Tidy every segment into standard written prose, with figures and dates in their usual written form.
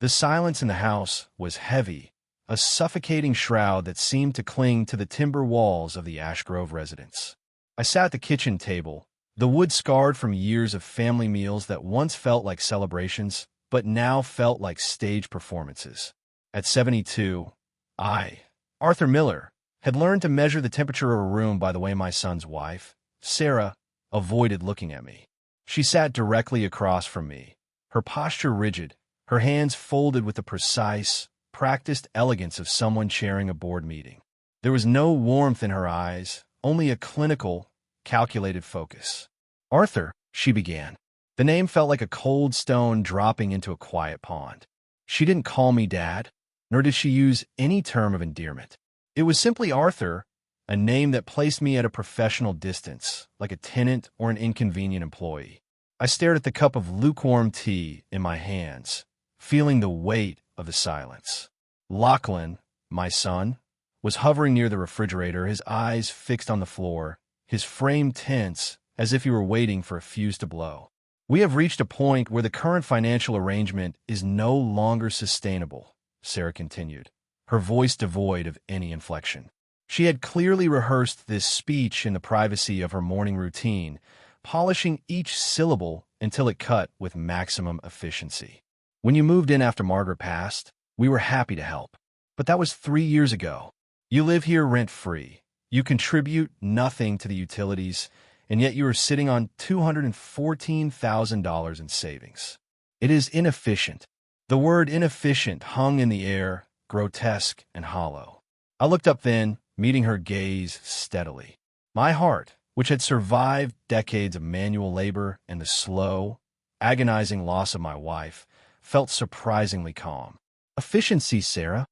The silence in the house was heavy, a suffocating shroud that seemed to cling to the timber walls of the Ash Grove residence. I sat at the kitchen table, the wood scarred from years of family meals that once felt like celebrations, but now felt like stage performances. At 72, I, Arthur Miller, had learned to measure the temperature of a room by the way my son's wife, Sarah, avoided looking at me. She sat directly across from me, her posture rigid, her hands folded with the precise, practiced elegance of someone chairing a board meeting. There was no warmth in her eyes, only a clinical, calculated focus. "Arthur," she began. The name felt like a cold stone dropping into a quiet pond. She didn't call me Dad, nor did she use any term of endearment. It was simply Arthur, a name that placed me at a professional distance, like a tenant or an inconvenient employee. I stared at the cup of lukewarm tea in my hands, feeling the weight of the silence. Lachlan, my son, was hovering near the refrigerator, his eyes fixed on the floor, his frame tense as if he were waiting for a fuse to blow. "We have reached a point where the current financial arrangement is no longer sustainable," Sarah continued, her voice devoid of any inflection. She had clearly rehearsed this speech in the privacy of her morning routine, polishing each syllable until it cut with maximum efficiency. "When you moved in after Margaret passed, we were happy to help. But that was 3 years ago. You live here rent-free. You contribute nothing to the utilities, and yet you are sitting on $214,000 in savings. It is inefficient." The word inefficient hung in the air, grotesque and hollow. I looked up then, meeting her gaze steadily. My heart, which had survived decades of manual labor and the slow, agonizing loss of my wife, felt surprisingly calm. "Efficiency, Sarah?"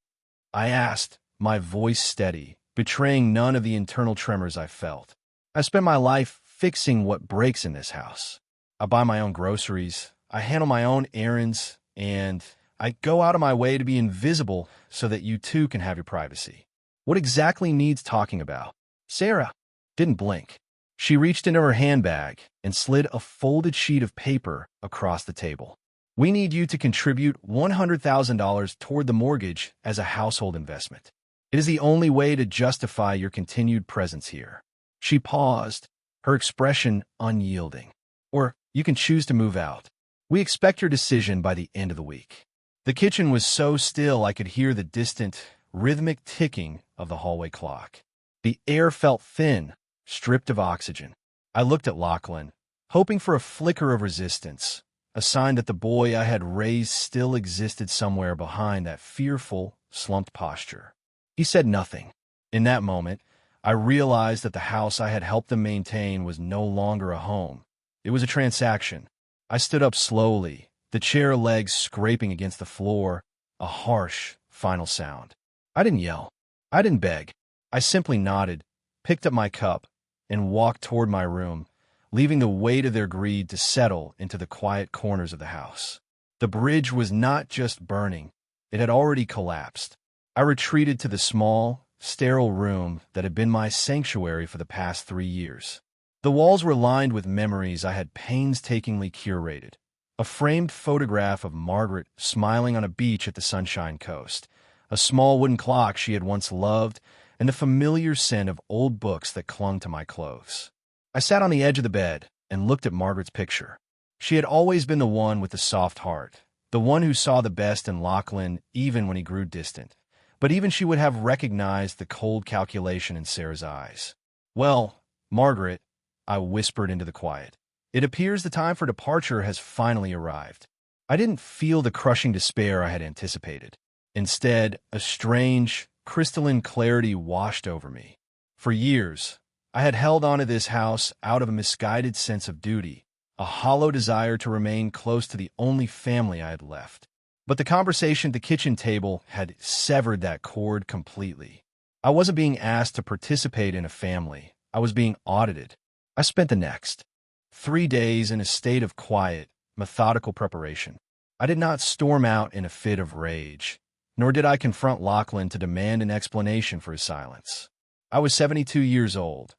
I asked, my voice steady, betraying none of the internal tremors I felt. "I spent my life fixing what breaks in this house. I buy my own groceries, I handle my own errands, and I go out of my way to be invisible so that you too can have your privacy. What exactly needs talking about?" Sarah didn't blink. She reached into her handbag and slid a folded sheet of paper across the table. "We need you to contribute $100,000 toward the mortgage as a household investment. It is the only way to justify your continued presence here." She paused, her expression unyielding. "Or you can choose to move out. We expect your decision by the end of the week." The kitchen was so still I could hear the distant, rhythmic ticking of the hallway clock. The air felt thin, stripped of oxygen. I looked at Lachlan, hoping for a flicker of resistance, a sign that the boy I had raised still existed somewhere behind that fearful, slumped posture. He said nothing. In that moment, I realized that the house I had helped them maintain was no longer a home. It was a transaction. I stood up slowly, the chair legs scraping against the floor, a harsh, final sound. I didn't yell. I didn't beg. I simply nodded, picked up my cup, and walked toward my room, leaving the weight of their greed to settle into the quiet corners of the house. The bridge was not just burning. It had already collapsed. I retreated to the small, sterile room that had been my sanctuary for the past 3 years. The walls were lined with memories I had painstakingly curated. A framed photograph of Margaret smiling on a beach at the Sunshine Coast, a small wooden clock she had once loved, and the familiar scent of old books that clung to my clothes. I sat on the edge of the bed and looked at Margaret's picture. She had always been the one with the soft heart, the one who saw the best in Lachlan even when he grew distant. But even she would have recognized the cold calculation in Sarah's eyes. "Well, Margaret," I whispered into the quiet, "it appears the time for departure has finally arrived." I didn't feel the crushing despair I had anticipated. Instead, a strange, crystalline clarity washed over me. For years, I had held on to this house out of a misguided sense of duty, a hollow desire to remain close to the only family I had left. But the conversation at the kitchen table had severed that cord completely. I wasn't being asked to participate in a family. I was being audited. I spent the next 3 days in a state of quiet, methodical preparation. I did not storm out in a fit of rage, nor did I confront Lachlan to demand an explanation for his silence. I was 72 years old.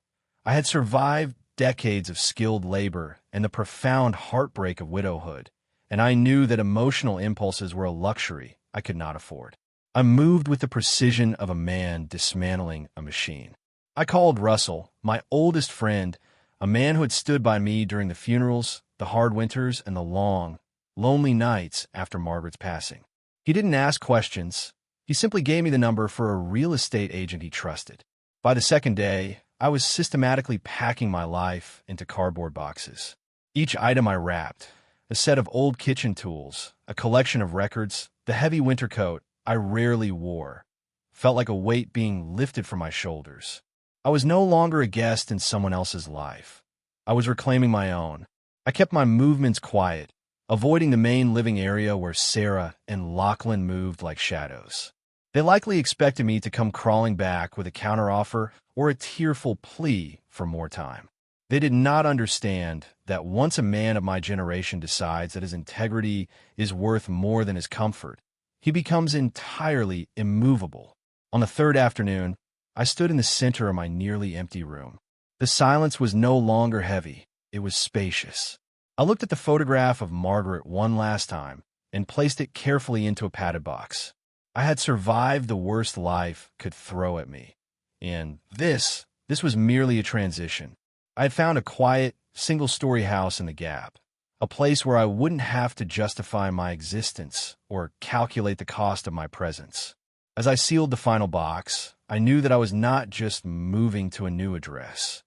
I had survived decades of skilled labor and the profound heartbreak of widowhood, and I knew that emotional impulses were a luxury I could not afford. I moved with the precision of a man dismantling a machine. I called Russell, my oldest friend, a man who had stood by me during the funerals, the hard winters, and the long, lonely nights after Margaret's passing. He didn't ask questions. He simply gave me the number for a real estate agent he trusted. By the second day, I was systematically packing my life into cardboard boxes. Each item I wrapped, a set of old kitchen tools, a collection of records, the heavy winter coat I rarely wore, felt like a weight being lifted from my shoulders. I was no longer a guest in someone else's life. I was reclaiming my own. I kept my movements quiet, avoiding the main living area where Sarah and Lachlan moved like shadows. They likely expected me to come crawling back with a counteroffer or a tearful plea for more time. They did not understand that once a man of my generation decides that his integrity is worth more than his comfort, he becomes entirely immovable. On the third afternoon, I stood in the center of my nearly empty room. The silence was no longer heavy. It was spacious. I looked at the photograph of Margaret one last time and placed it carefully into a padded box. I had survived the worst life could throw at me. And this was merely a transition. I had found a quiet, single-story house in the Gap, a place where I wouldn't have to justify my existence or calculate the cost of my presence. As I sealed the final box, I knew that I was not just moving to a new address.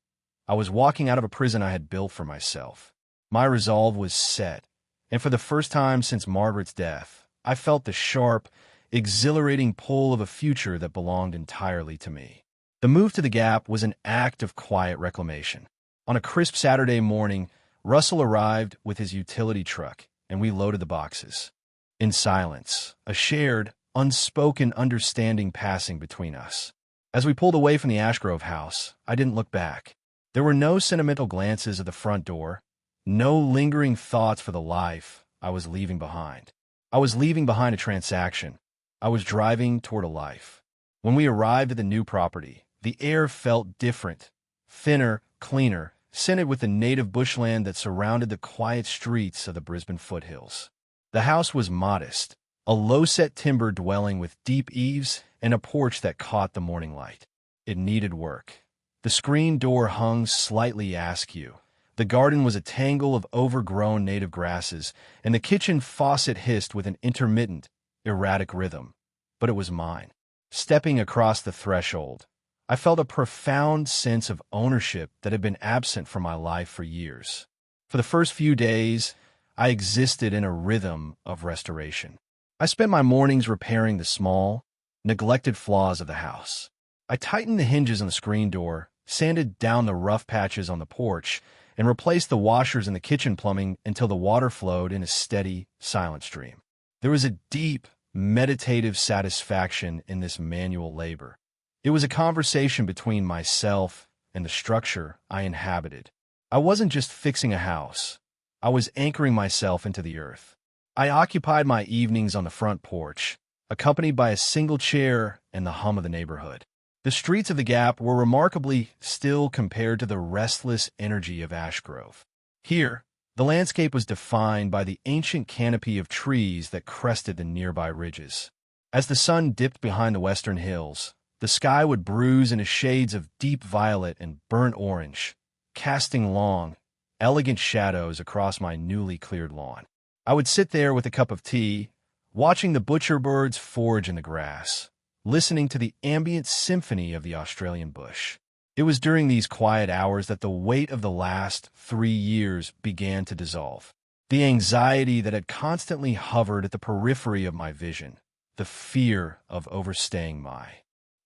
I was walking out of a prison I had built for myself. My resolve was set, and for the first time since Margaret's death, I felt the sharp, exhilarating pull of a future that belonged entirely to me. The move to the Gap was an act of quiet reclamation. On a crisp Saturday morning, Russell arrived with his utility truck, and we loaded the boxes. In silence, a shared, unspoken understanding passing between us. As we pulled away from the Ashgrove house, I didn't look back. There were no sentimental glances at the front door, no lingering thoughts for the life I was leaving behind. I was leaving behind a transaction. I was driving toward a life. When we arrived at the new property, the air felt different, thinner, cleaner, scented with the native bushland that surrounded the quiet streets of the Brisbane foothills. The house was modest, a low-set timber dwelling with deep eaves and a porch that caught the morning light. It needed work. The screen door hung slightly askew. The garden was a tangle of overgrown native grasses, and the kitchen faucet hissed with an intermittent, erratic rhythm. But it was mine. Stepping across the threshold, I felt a profound sense of ownership that had been absent from my life for years. For the first few days, I existed in a rhythm of restoration. I spent my mornings repairing the small, neglected flaws of the house. I tightened the hinges on the screen door, sanded down the rough patches on the porch, and replaced the washers in the kitchen plumbing until the water flowed in a steady, silent stream. There was a deep, meditative satisfaction in this manual labor. It was a conversation between myself and the structure I inhabited. I wasn't just fixing a house. I was anchoring myself into the earth. I occupied my evenings on the front porch, accompanied by a single chair and the hum of the neighborhood. The streets of the Gap were remarkably still compared to the restless energy of Ashgrove. Here, the landscape was defined by the ancient canopy of trees that crested the nearby ridges. As the sun dipped behind the western hills, the sky would bruise into shades of deep violet and burnt orange, casting long, elegant shadows across my newly cleared lawn. I would sit there with a cup of tea, watching the butcher birds forage in the grass, listening to the ambient symphony of the Australian bush. It was during these quiet hours that the weight of the last 3 years began to dissolve. The anxiety that had constantly hovered at the periphery of my vision, the fear of overstaying my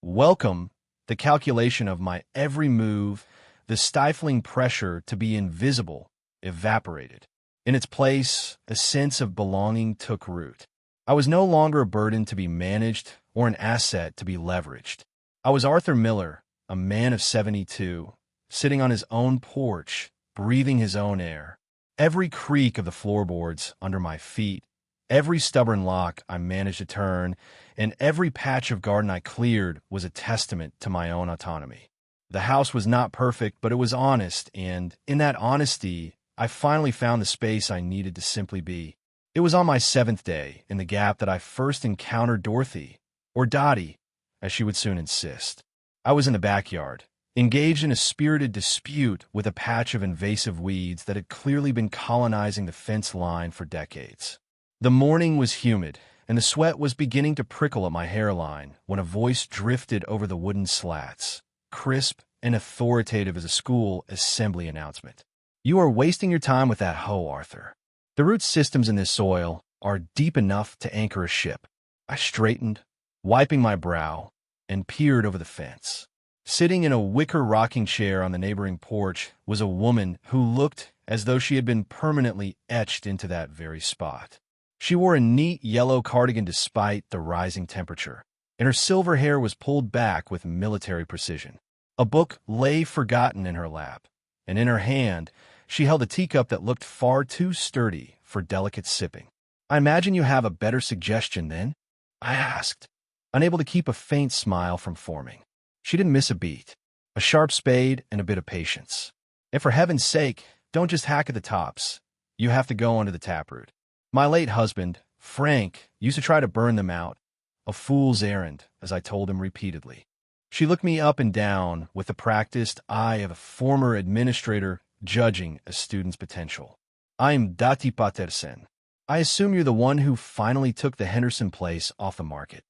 welcome, the calculation of my every move, the stifling pressure to be invisible, evaporated. In its place, a sense of belonging took root. I was no longer a burden to be managed or an asset to be leveraged. I was Arthur Miller, a man of 72, sitting on his own porch, breathing his own air. Every creak of the floorboards under my feet, every stubborn lock I managed to turn, and every patch of garden I cleared was a testament to my own autonomy. The house was not perfect, but it was honest, and in that honesty, I finally found the space I needed to simply be. It was on my 7th day in the gap that I first encountered Dorothy, or Dottie, as she would soon insist. I was in the backyard, engaged in a spirited dispute with a patch of invasive weeds that had clearly been colonizing the fence line for decades. The morning was humid, and the sweat was beginning to prickle at my hairline when a voice drifted over the wooden slats, crisp and authoritative as a school assembly announcement. "You are wasting your time with that hoe, Arthur. The root systems in this soil are deep enough to anchor a ship." I straightened, wiping my brow, and peered over the fence. Sitting in a wicker rocking chair on the neighboring porch was a woman who looked as though she had been permanently etched into that very spot. She wore a neat yellow cardigan despite the rising temperature, and her silver hair was pulled back with military precision. A book lay forgotten in her lap, and in her hand she held a teacup that looked far too sturdy for delicate sipping. "I imagine you have a better suggestion, then?" I asked, unable to keep a faint smile from forming. She didn't miss a beat. "A sharp spade and a bit of patience. And for heaven's sake, don't just hack at the tops. You have to go under the taproot. My late husband, Frank, used to try to burn them out. A fool's errand," as I told him repeatedly. She looked me up and down with the practiced eye of a former administrator judging a student's potential. "I'm Dati Paterson. I assume you're the one who finally took the Henderson place off the market."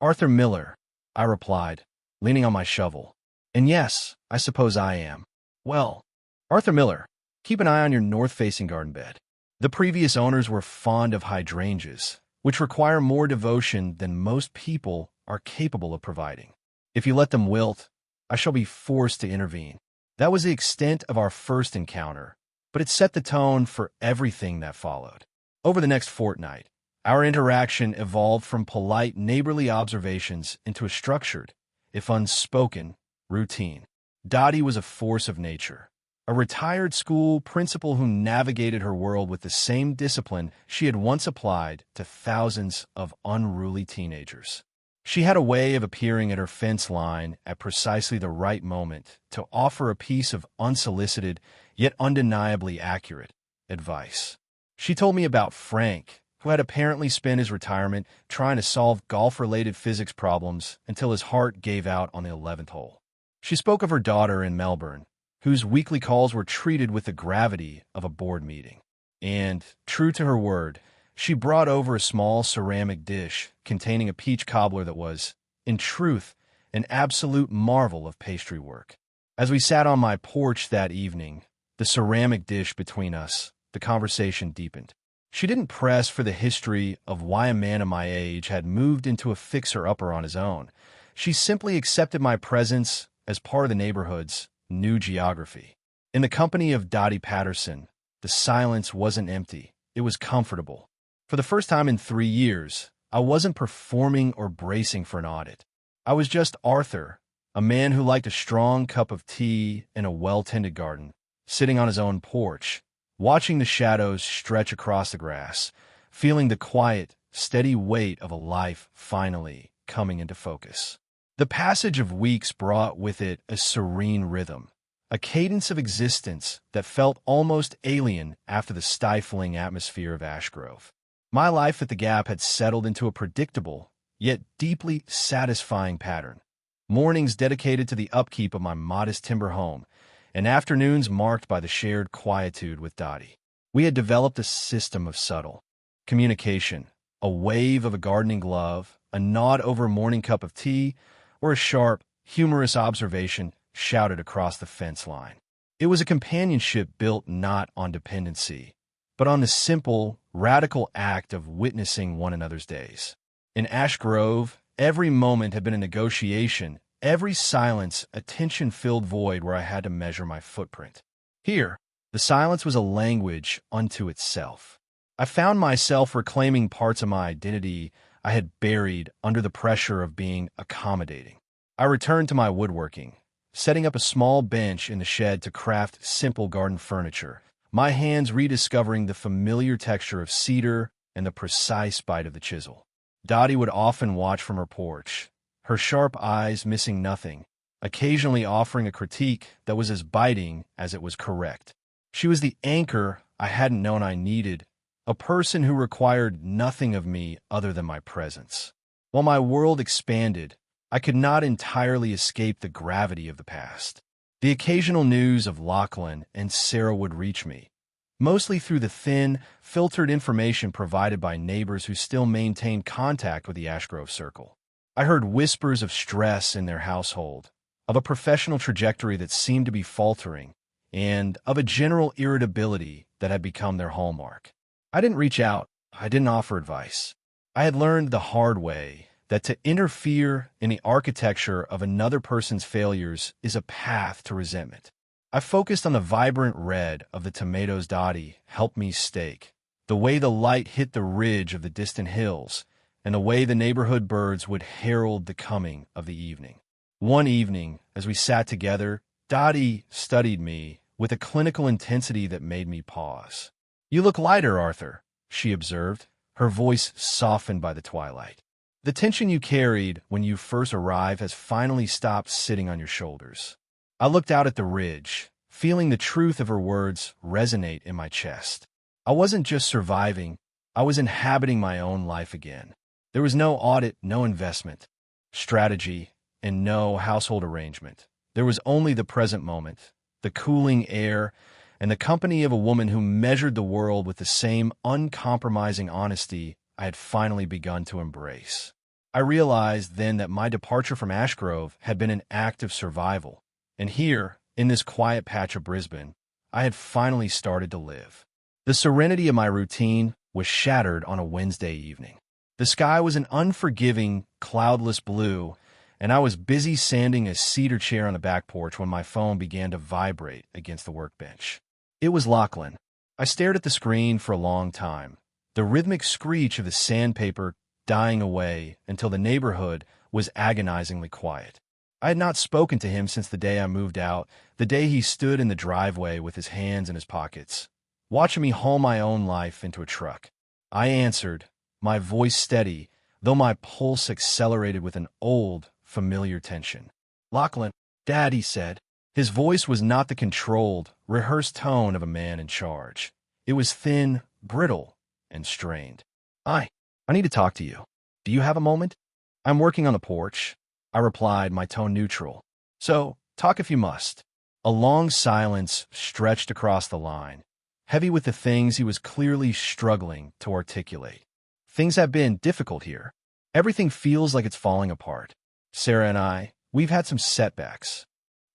"Arthur Miller," I replied, leaning on my shovel. "And yes, I suppose I am. Well, Arthur Miller, keep an eye on your north-facing garden bed. The previous owners were fond of hydrangeas, which require more devotion than most people are capable of providing. If you let them wilt, I shall be forced to intervene." That was the extent of our first encounter, but it set the tone for everything that followed. Over the next fortnight, our interaction evolved from polite neighborly observations into a structured, if unspoken, routine. Dottie was a force of nature, a retired school principal who navigated her world with the same discipline she had once applied to thousands of unruly teenagers. She had a way of appearing at her fence line at precisely the right moment to offer a piece of unsolicited, yet undeniably accurate, advice. She told me about Frank, who had apparently spent his retirement trying to solve golf-related physics problems until his heart gave out on the 11th hole. She spoke of her daughter in Melbourne, whose weekly calls were treated with the gravity of a board meeting. And, true to her word, she brought over a small ceramic dish containing a peach cobbler that was, in truth, an absolute marvel of pastry work. As we sat on my porch that evening, the ceramic dish between us, the conversation deepened. She didn't press for the history of why a man of my age had moved into a fixer-upper on his own. She simply accepted my presence as part of the neighborhood's new geography. In the company of Dottie Patterson, the silence wasn't empty. It was comfortable. For the first time in 3 years, I wasn't performing or bracing for an audit. I was just Arthur, a man who liked a strong cup of tea in a well-tended garden, sitting on his own porch, watching the shadows stretch across the grass, feeling the quiet, steady weight of a life finally coming into focus. The passage of weeks brought with it a serene rhythm, a cadence of existence that felt almost alien after the stifling atmosphere of Ashgrove. My life at the Gap had settled into a predictable, yet deeply satisfying pattern. Mornings dedicated to the upkeep of my modest timber home, and afternoons marked by the shared quietude with Dottie. We had developed a system of subtle communication, a wave of a gardening glove, a nod over a morning cup of tea, or a sharp, humorous observation shouted across the fence line. It was a companionship built not on dependency, but on the simple, radical act of witnessing one another's days. In Ash Grove, every moment had been a negotiation, every silence a tension-filled void where I had to measure my footprint. Here, the silence was a language unto itself. I found myself reclaiming parts of my identity I had buried under the pressure of being accommodating. I returned to my woodworking, setting up a small bench in the shed to craft simple garden furniture, my hands rediscovering the familiar texture of cedar and the precise bite of the chisel. Dottie would often watch from her porch, her sharp eyes missing nothing, occasionally offering a critique that was as biting as it was correct. She was the anchor I hadn't known I needed a person who required nothing of me other than my presence. While my world expanded, I could not entirely escape the gravity of the past. The occasional news of Lachlan and Sarah would reach me, mostly through the thin, filtered information provided by neighbors who still maintained contact with the Ashgrove circle. I heard whispers of stress in their household, of a professional trajectory that seemed to be faltering, and of a general irritability that had become their hallmark. I didn't reach out. I didn't offer advice. I had learned the hard way that to interfere in the architecture of another person's failures is a path to resentment. I focused on the vibrant red of the tomatoes Dottie helped me stake, the way the light hit the ridge of the distant hills, and the way the neighborhood birds would herald the coming of the evening. One evening, as we sat together, Dottie studied me with a clinical intensity that made me pause. "You look lighter, Arthur," she observed, her voice softened by the twilight. "The tension you carried when you first arrived has finally stopped sitting on your shoulders." I looked out at the ridge, feeling the truth of her words resonate in my chest. I wasn't just surviving, I was inhabiting my own life again. There was no audit, no investment, strategy, and no household arrangement. There was only the present moment, the cooling air, and the company of a woman who measured the world with the same uncompromising honesty I had finally begun to embrace. I realized then that my departure from Ashgrove had been an act of survival, and here, in this quiet patch of Brisbane, I had finally started to live. The serenity of my routine was shattered on a Wednesday evening. The sky was an unforgiving, cloudless blue, and I was busy sanding a cedar chair on the back porch when my phone began to vibrate against the workbench. It was Lachlan. I stared at the screen for a long time, the rhythmic screech of the sandpaper dying away until the neighborhood was agonizingly quiet. I had not spoken to him since the day I moved out, the day he stood in the driveway with his hands in his pockets, watching me haul my own life into a truck. I answered, my voice steady, though my pulse accelerated with an old, familiar tension. "Lachlan, Dad," he said. His voice was not the controlled, rehearsed tone of a man in charge. It was thin, brittle, and strained. I need to talk to you. Do you have a moment?" "I'm working on the porch," I replied, my tone neutral. "So, talk if you must." A long silence stretched across the line, heavy with the things he was clearly struggling to articulate. "Things have been difficult here. Everything feels like it's falling apart. Sarah and we've had some setbacks."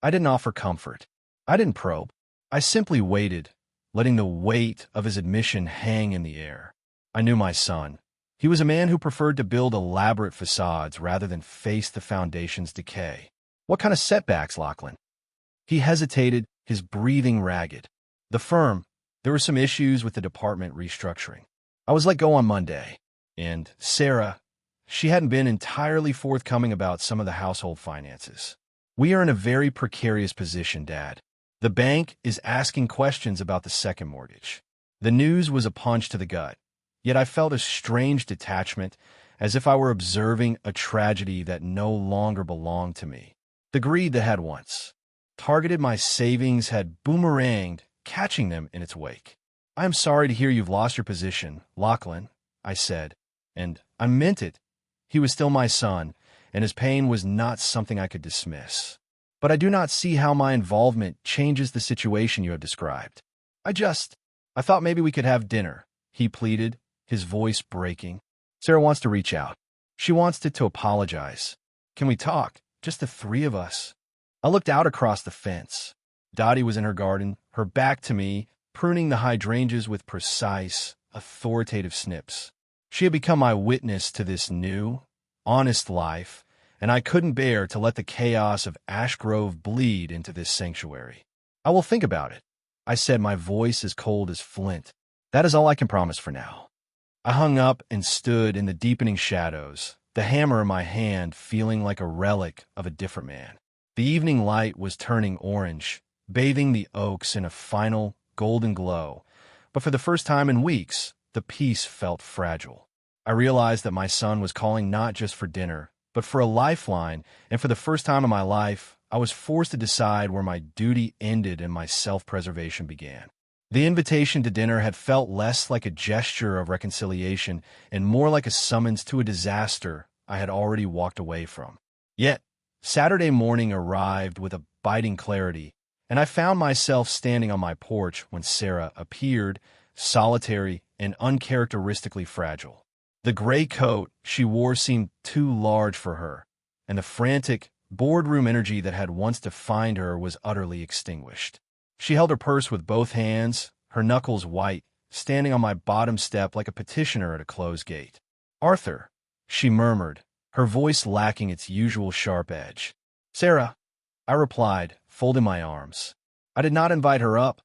I didn't offer comfort. I didn't probe. I simply waited, letting the weight of his admission hang in the air. I knew my son. He was a man who preferred to build elaborate facades rather than face the foundation's decay. "What kind of setbacks, Lachlan?" He hesitated, his breathing ragged. "The firm, there were some issues with the department restructuring. I was let go on Monday. And Sarah, she hadn't been entirely forthcoming about some of the household finances. We are in a very precarious position, Dad. The bank is asking questions about the second mortgage." The news was a punch to the gut, yet I felt a strange detachment, as if I were observing a tragedy that no longer belonged to me. The greed that had once targeted my savings had boomeranged, catching them in its wake. "I am sorry to hear you've lost your position, Lachlan," I said, and I meant it. He was still my son, and his pain was not something I could dismiss. "But I do not see how my involvement changes the situation you have described. I thought maybe we could have dinner," he pleaded, his voice breaking. "Sarah wants to reach out. She wants to apologize. Can we talk? Just the three of us." I looked out across the fence. Dottie was in her garden, her back to me, pruning the hydrangeas with precise, authoritative snips. She had become my witness to this new, honest life, and I couldn't bear to let the chaos of Ashgrove bleed into this sanctuary. "I will think about it," I said, my voice as cold as flint. "That is all I can promise for now." I hung up and stood in the deepening shadows, the hammer in my hand feeling like a relic of a different man. The evening light was turning orange, bathing the oaks in a final, golden glow, but for the first time in weeks, the peace felt fragile. I realized that my son was calling not just for dinner, but for a lifeline, and for the first time in my life, I was forced to decide where my duty ended and my self-preservation began. The invitation to dinner had felt less like a gesture of reconciliation and more like a summons to a disaster I had already walked away from. Yet, Saturday morning arrived with a biting clarity, and I found myself standing on my porch when Sarah appeared, solitary and uncharacteristically fragile. The gray coat she wore seemed too large for her, and the frantic, boardroom energy that had once defined her was utterly extinguished. She held her purse with both hands, her knuckles white, standing on my bottom step like a petitioner at a closed gate. "Arthur," she murmured, her voice lacking its usual sharp edge. "Sarah," I replied, folding my arms. I did not invite her up,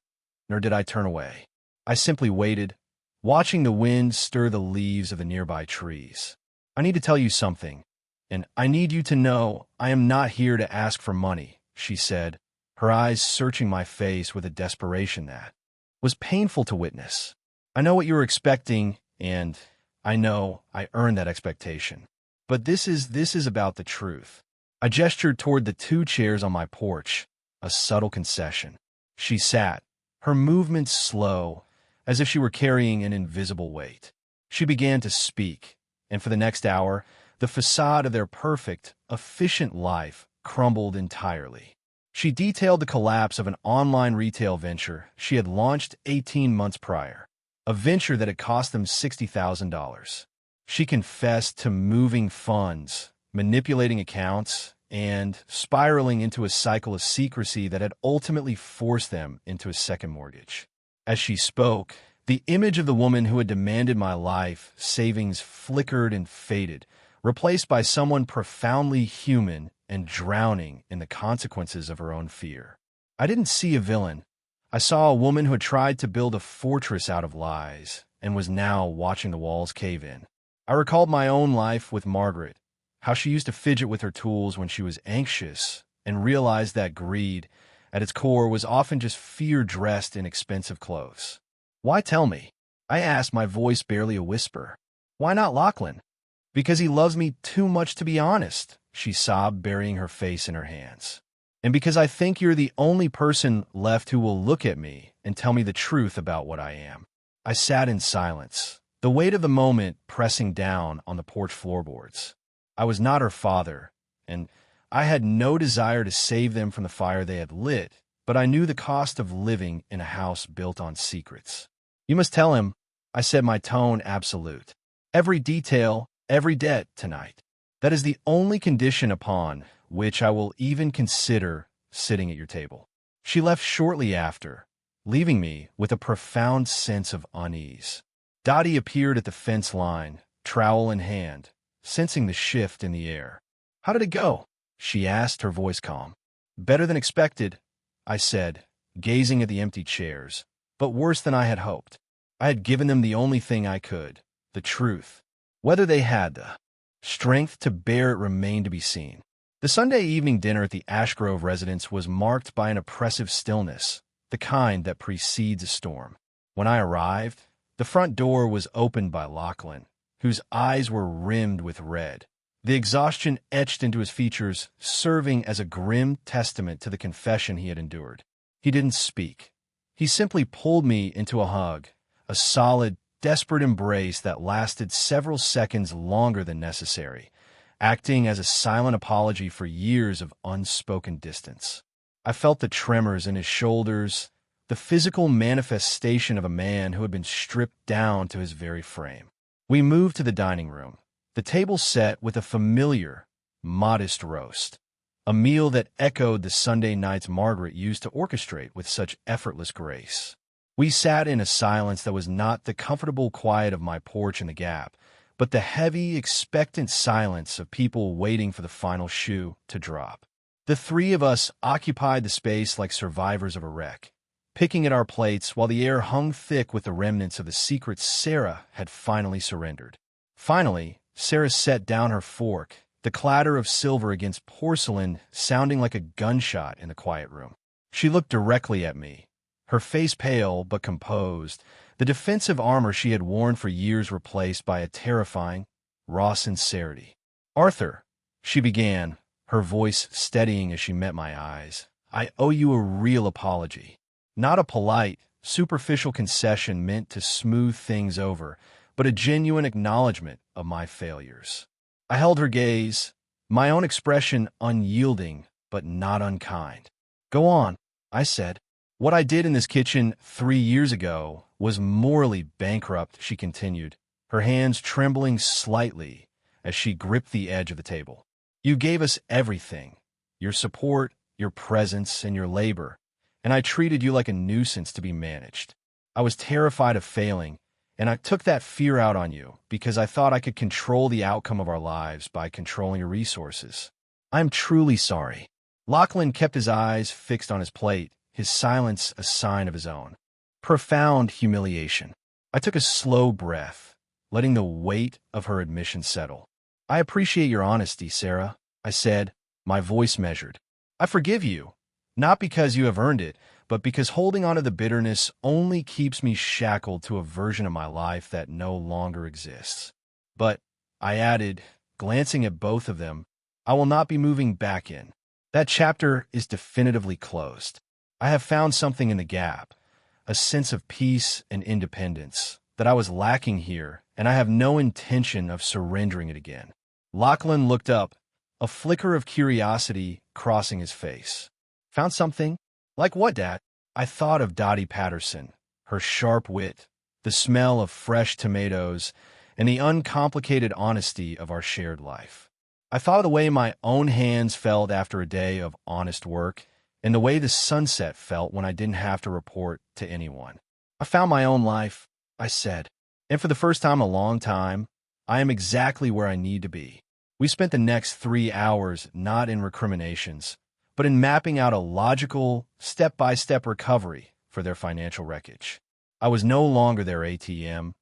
nor did I turn away. I simply waited, watching the wind stir the leaves of the nearby trees. "I need to tell you something, and I need you to know I am not here to ask for money," she said, her eyes searching my face with a desperation that was painful to witness. "I know what you were expecting, and I know I earned that expectation. But this is about the truth." I gestured toward the 2 chairs on my porch, a subtle concession. She sat, her movements slow, as if she were carrying an invisible weight. She began to speak, and for the next hour, the facade of their perfect, efficient life crumbled entirely. She detailed the collapse of an online retail venture she had launched 18 months prior, a venture that had cost them $60,000. She confessed to moving funds, manipulating accounts, and spiraling into a cycle of secrecy that had ultimately forced them into a second mortgage. As she spoke, the image of the woman who had demanded my life savings flickered and faded, replaced by someone profoundly human and drowning in the consequences of her own fear. I didn't see a villain. I saw a woman who had tried to build a fortress out of lies and was now watching the walls cave in. I recalled my own life with Margaret, how she used to fidget with her tools when she was anxious, and realized that greed, at its core, was often just fear dressed in expensive clothes. "Why tell me?" I asked, my voice barely a whisper. "Why not Lachlan?" "Because he loves me too much to be honest," she sobbed, burying her face in her hands. "And because I think you're the only person left who will look at me and tell me the truth about what I am." I sat in silence, the weight of the moment pressing down on the porch floorboards. I was not her father, and I had no desire to save them from the fire they had lit, but I knew the cost of living in a house built on secrets. "You must tell him," I said, my tone absolute. "Every detail, every debt tonight. That is the only condition upon which I will even consider sitting at your table." She left shortly after, leaving me with a profound sense of unease. Dottie appeared at the fence line, trowel in hand, sensing the shift in the air. "How did it go?" she asked, her voice calm. "Better than expected," I said, gazing at the empty chairs, "but worse than I had hoped. I had given them the only thing I could, the truth. Whether they had the strength to bear it remained to be seen." The Sunday evening dinner at the Ashgrove residence was marked by an oppressive stillness, the kind that precedes a storm. When I arrived, the front door was opened by Lachlan, whose eyes were rimmed with red, the exhaustion etched into his features serving as a grim testament to the confession he had endured. He didn't speak. He simply pulled me into a hug, a solid, desperate embrace that lasted several seconds longer than necessary, acting as a silent apology for years of unspoken distance. I felt the tremors in his shoulders, the physical manifestation of a man who had been stripped down to his very frame. We moved to the dining room, the table set with a familiar, modest roast, a meal that echoed the Sunday nights Margaret used to orchestrate with such effortless grace. We sat in a silence that was not the comfortable quiet of my porch in the Gap, but the heavy, expectant silence of people waiting for the final shoe to drop. The 3 of us occupied the space like survivors of a wreck, picking at our plates while the air hung thick with the remnants of the secrets Sarah had finally surrendered. Finally, Sarah set down her fork, the clatter of silver against porcelain sounding like a gunshot in the quiet room. She looked directly at me, her face pale but composed, the defensive armor she had worn for years replaced by a terrifying, raw sincerity. "Arthur," she began, her voice steadying as she met my eyes, "I owe you a real apology. Not a polite, superficial concession meant to smooth things over, but a genuine acknowledgement of my failures. I held her gaze, my own expression unyielding but not unkind. "Go on," I said. "What I did in this kitchen 3 years ago was morally bankrupt," she continued, her hands trembling slightly as she gripped the edge of the table. "You gave us everything, your support, your presence, and your labor, and I treated you like a nuisance to be managed. I was terrified of failing, and I took that fear out on you because I thought I could control the outcome of our lives by controlling your resources. I'm truly sorry." Lachlan kept his eyes fixed on his plate, his silence a sign of his own. Profound humiliation. I took a slow breath, letting the weight of her admission settle. "I appreciate your honesty, Sarah," I said, my voice measured. "I forgive you, not because you have earned it, but because holding on to the bitterness only keeps me shackled to a version of my life that no longer exists. But," I added, glancing at both of them, "I will not be moving back in. That chapter is definitively closed. I have found something in the gap, a sense of peace and independence that I was lacking here, and I have no intention of surrendering it again." Lachlan looked up, a flicker of curiosity crossing his face. "Found something? Like what, Dad?" I thought of Dottie Patterson, her sharp wit, the smell of fresh tomatoes, and the uncomplicated honesty of our shared life. I thought of the way my own hands felt after a day of honest work, and the way the sunset felt when I didn't have to report to anyone. "I found my own life," I said, "and for the first time in a long time, I am exactly where I need to be." We spent the next 3 hours not in recriminations, but in mapping out a logical, step-by-step recovery for their financial wreckage. I was no longer their ATM,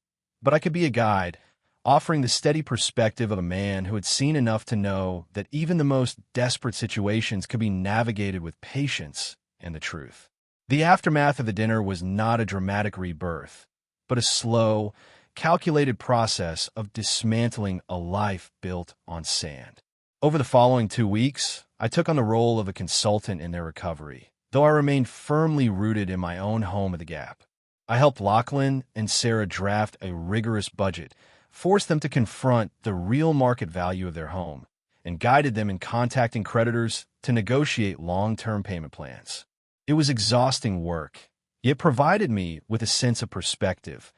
but I could be a guide, offering the steady perspective of a man who had seen enough to know that even the most desperate situations could be navigated with patience and the truth. The aftermath of the dinner was not a dramatic rebirth, but a slow, calculated process of dismantling a life built on sand. Over the following 2 weeks, I took on the role of a consultant in their recovery, though I remained firmly rooted in my own home of the Gap. I helped Lachlan and Sarah draft a rigorous budget, forced them to confront the real market value of their home, and guided them in contacting creditors to negotiate long-term payment plans. It was exhausting work, yet provided me with a sense of perspective.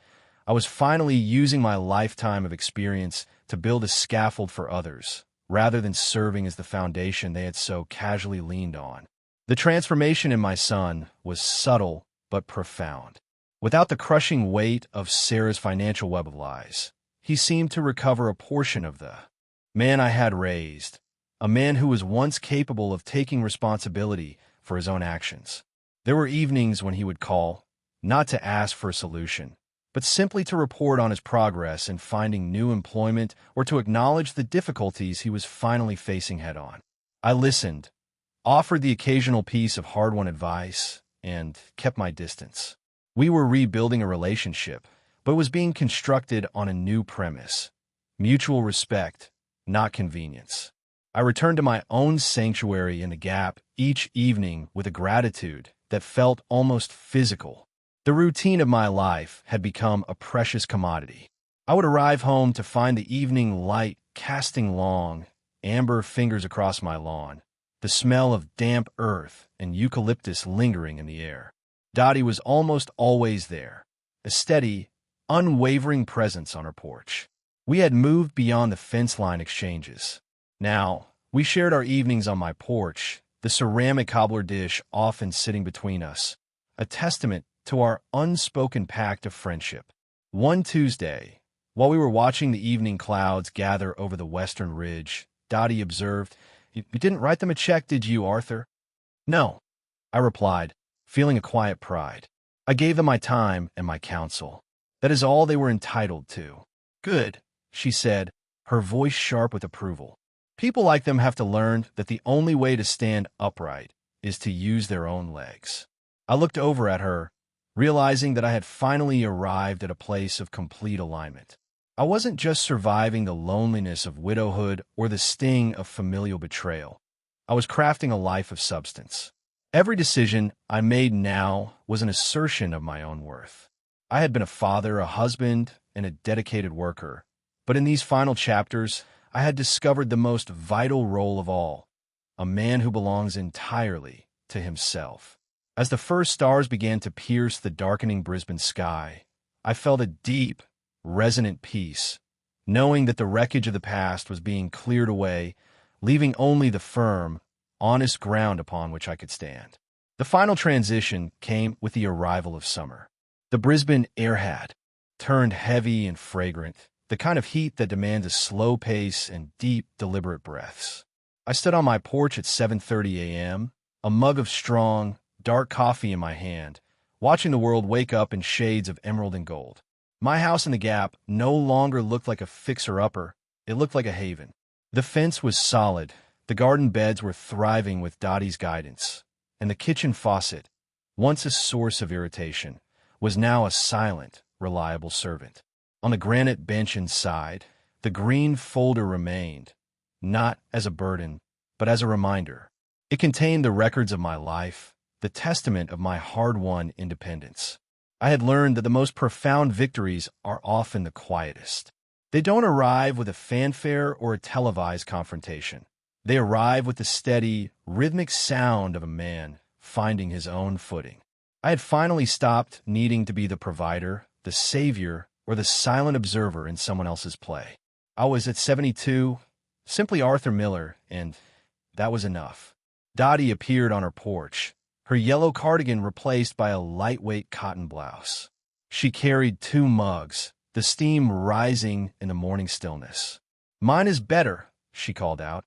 I was finally using my lifetime of experience to build a scaffold for others, rather than serving as the foundation they had so casually leaned on. The transformation in my son was subtle but profound. Without the crushing weight of Sarah's financial web of lies, he seemed to recover a portion of the man I had raised, a man who was once capable of taking responsibility for his own actions. There were evenings when he would call, not to ask for a solution, but simply to report on his progress in finding new employment or to acknowledge the difficulties he was finally facing head-on. I listened, offered the occasional piece of hard-won advice, and kept my distance. We were rebuilding a relationship, but it was being constructed on a new premise: mutual respect, not convenience. I returned to my own sanctuary in the Gap each evening with a gratitude that felt almost physical. The routine of my life had become a precious commodity. I would arrive home to find the evening light casting long, amber fingers across my lawn, the smell of damp earth and eucalyptus lingering in the air. Dottie was almost always there, a steady, unwavering presence on her porch. We had moved beyond the fence line exchanges. Now, we shared our evenings on my porch, the ceramic cobbler dish often sitting between us, a testament to our unspoken pact of friendship. One Tuesday, while we were watching the evening clouds gather over the western ridge, Dottie observed, "You didn't write them a check, did you, Arthur?" "No," I replied, feeling a quiet pride. "I gave them my time and my counsel. That is all they were entitled to." "Good," she said, her voice sharp with approval. "People like them have to learn that the only way to stand upright is to use their own legs." I looked over at her, realizing that I had finally arrived at a place of complete alignment. I wasn't just surviving the loneliness of widowhood or the sting of familial betrayal. I was crafting a life of substance. Every decision I made now was an assertion of my own worth. I had been a father, a husband, and a dedicated worker. But in these final chapters, I had discovered the most vital role of all, a man who belongs entirely to himself. As the first stars began to pierce the darkening Brisbane sky, I felt a deep, resonant peace, knowing that the wreckage of the past was being cleared away, leaving only the firm, honest ground upon which I could stand. The final transition came with the arrival of summer. The Brisbane air had turned heavy and fragrant, the kind of heat that demands a slow pace and deep, deliberate breaths. I stood on my porch at 7:30 a.m., a mug of strong, dark coffee in my hand, watching the world wake up in shades of emerald and gold. My house in the Gap no longer looked like a fixer-upper, it looked like a haven. The fence was solid, the garden beds were thriving with Dottie's guidance, and the kitchen faucet, once a source of irritation, was now a silent, reliable servant. On the granite bench inside, the green folder remained, not as a burden, but as a reminder. It contained the records of my life, the testament of my hard-won independence. I had learned that the most profound victories are often the quietest. They don't arrive with a fanfare or a televised confrontation. They arrive with the steady, rhythmic sound of a man finding his own footing. I had finally stopped needing to be the provider, the savior, or the silent observer in someone else's play. I was at 72, simply Arthur Miller, and that was enough. Dottie appeared on her porch, her yellow cardigan replaced by a lightweight cotton blouse. She carried 2 mugs, the steam rising in the morning stillness. "Mine is better," she called out,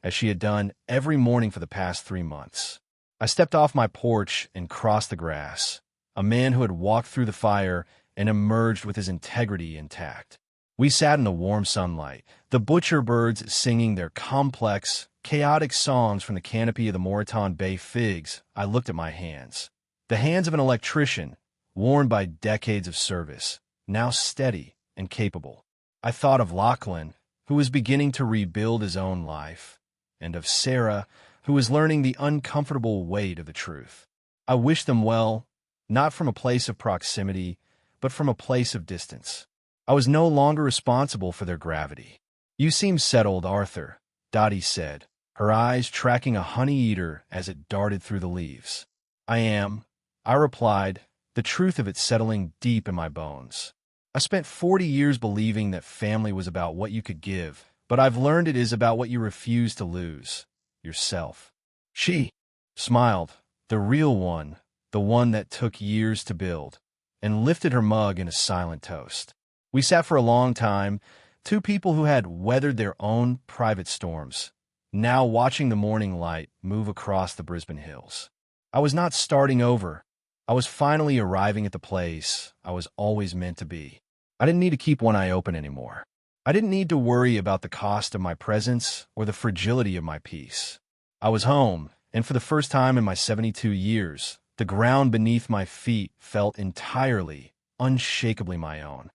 as she had done every morning for the past 3 months. I stepped off my porch and crossed the grass, a man who had walked through the fire and emerged with his integrity intact. We sat in the warm sunlight, the butcher birds singing their complex, chaotic songs from the canopy of the Moreton Bay figs. I looked at my hands. The hands of an electrician, worn by decades of service, now steady and capable. I thought of Lachlan, who was beginning to rebuild his own life, and of Sarah, who was learning the uncomfortable weight of the truth. I wished them well, not from a place of proximity, but from a place of distance. I was no longer responsible for their gravity. "You seem settled, Arthur," Dottie said, her eyes tracking a honey eater as it darted through the leaves. "I am," I replied, the truth of it settling deep in my bones. I spent 40 years believing that family was about what you could give, but I've learned it is about what you refuse to lose, yourself. She smiled, the real one, the one that took years to build, and lifted her mug in a silent toast. We sat for a long time, 2 people who had weathered their own private storms, now watching the morning light move across the Brisbane hills. I was not starting over. I was finally arriving at the place I was always meant to be. I didn't need to keep one eye open anymore. I didn't need to worry about the cost of my presence or the fragility of my peace. I was home, and for the first time in my 72 years, the ground beneath my feet felt entirely, unshakably my own.